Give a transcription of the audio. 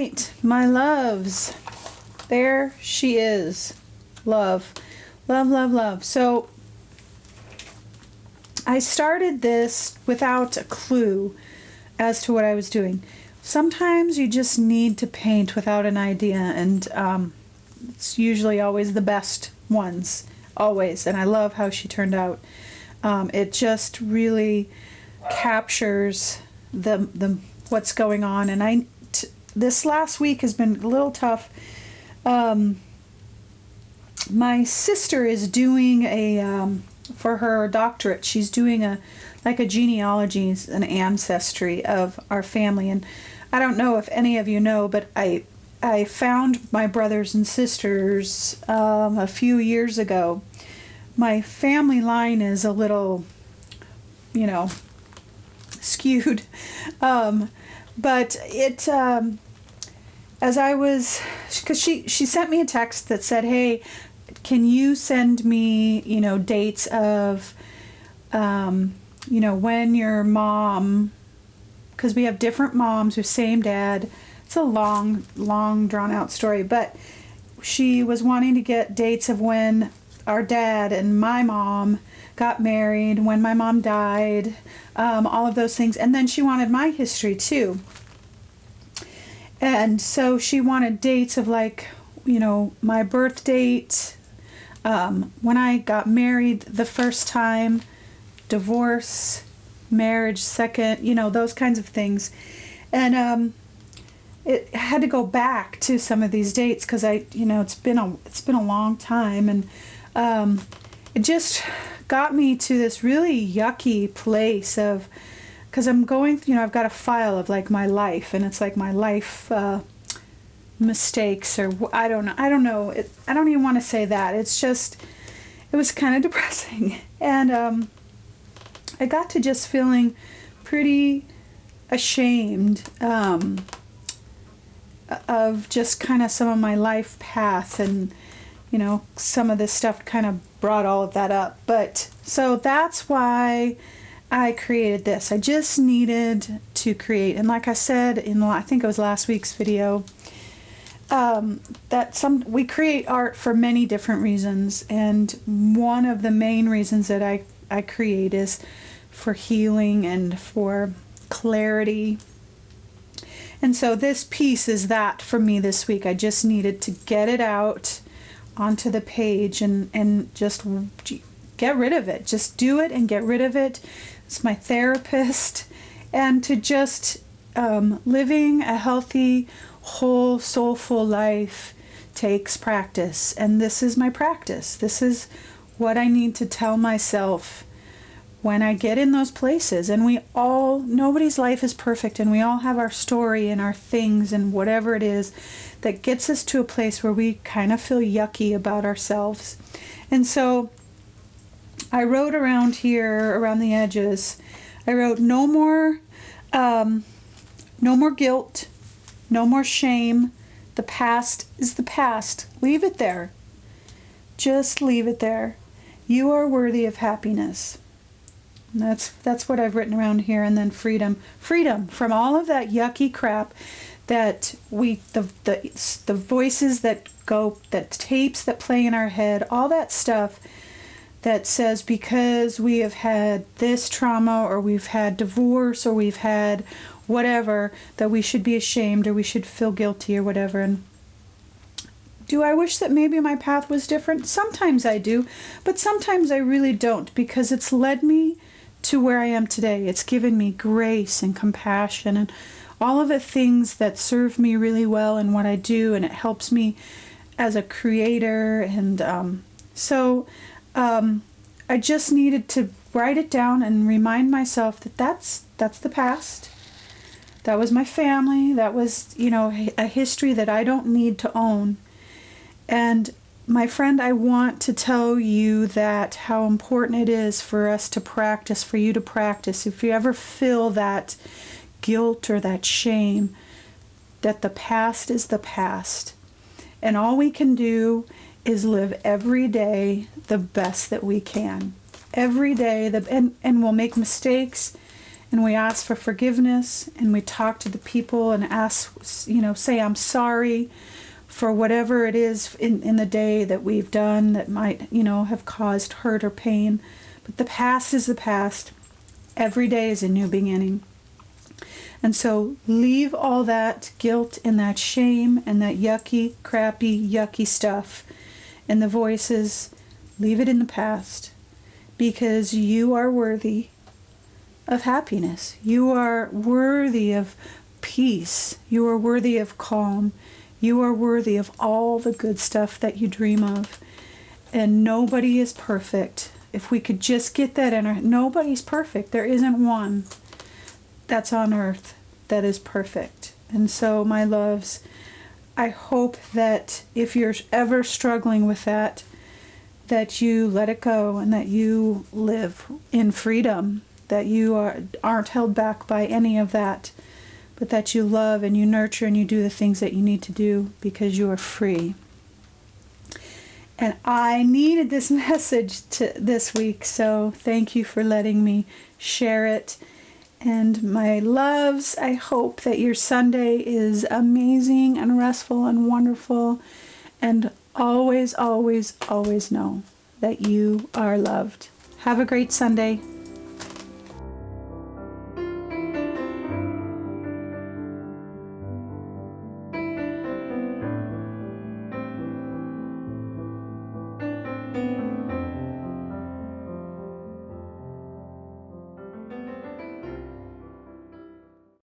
right, my loves. There she is. Love. Love, love, love. So I started this without a clue as to what I was doing. Sometimes you just need to paint without an idea, and it's usually always the best ones. Always. And I love how she turned out. It just really captures the what's going on. And this last week has been a little tough. My sister is doing for her doctorate, she's doing a genealogy, an ancestry of our family. And I don't know if any of you know, but I found my brothers and sisters a few years ago. My family line is a little, skewed. But it, as I was, because she sent me a text that said, hey, can you send me, dates of, when your mom, because we have different moms with same dad. It's a long, drawn out story, but she was wanting to get dates of when our dad and my mom got married, when my mom died, all of those things. And then she wanted my history too. And so she wanted dates of my birth date, when I got married the first time, divorce, marriage second, those kinds of things. And it had to go back to some of these dates because it's been a long time, and it just got me to this really yucky place of, because I'm going, I've got a file of my life, and it's my life mistakes, or I don't know. I don't even want to say that. It's just, it was kind of depressing, and I got to just feeling pretty ashamed of just kind of some of my life path, and some of this stuff kind of brought all of that up. But so that's why I created this. I just needed to create, and like I said I think it was last week's video, that we create art for many different reasons, and one of the main reasons that I create is for healing and for clarity. And so this piece is that for me this week. I just needed to get it out onto the page and just get rid of it. Just do it and get rid of it. It's my therapist. And to just living a healthy, whole, soulful life takes practice. And this is my practice. This is what I need to tell myself when I get in those places. And nobody's life is perfect, and we all have our story and our things and whatever it is that gets us to a place where we kind of feel yucky about ourselves. And so I wrote around here, around the edges, I wrote no more guilt, no more shame. The past is the past. Leave it there. Just leave it there. You are worthy of happiness. And that's what I've written around here. And then freedom from all of that yucky crap that the voices that go, that tapes that play in our head, all that stuff that says because we have had this trauma, or we've had divorce, or we've had whatever, that we should be ashamed, or we should feel guilty, or whatever. And do I wish that maybe my path was different? Sometimes I do, but sometimes I really don't, because it's led me to where I am today. It's given me grace and compassion and all of the things that serve me really well in what I do, and it helps me as a creator. And so I just needed to write it down and remind myself that that's the past. That was my family. That was, a history that I don't need to own. And my friend, I want to tell you that how important it is for us to practice, for you to practice. If you ever feel that guilt or that shame, that the past is the past. And all we can do is live every day the best that we can. Every day, and we'll make mistakes, and we ask for forgiveness, and we talk to the people and ask, say I'm sorry for whatever it is in the day that we've done that might, have caused hurt or pain. But the past is the past. Every day is a new beginning. And so leave all that guilt and that shame and that yucky, crappy, yucky stuff and the voices. Leave it in the past, because you are worthy of happiness. You are worthy of peace. You are worthy of calm. You are worthy of all the good stuff that you dream of. And nobody is perfect. If we could just get that in our... Nobody's perfect. There isn't one that's on earth that is perfect. And so, my loves, I hope that if you're ever struggling with that you let it go and that you live in freedom, that you aren't held back by any of that, but that you love and you nurture and you do the things that you need to do because you are free. And I needed this message this week, so thank you for letting me share it. And my loves, I hope that your Sunday is amazing and restful and wonderful. And always, always, always know that you are loved. Have a great Sunday.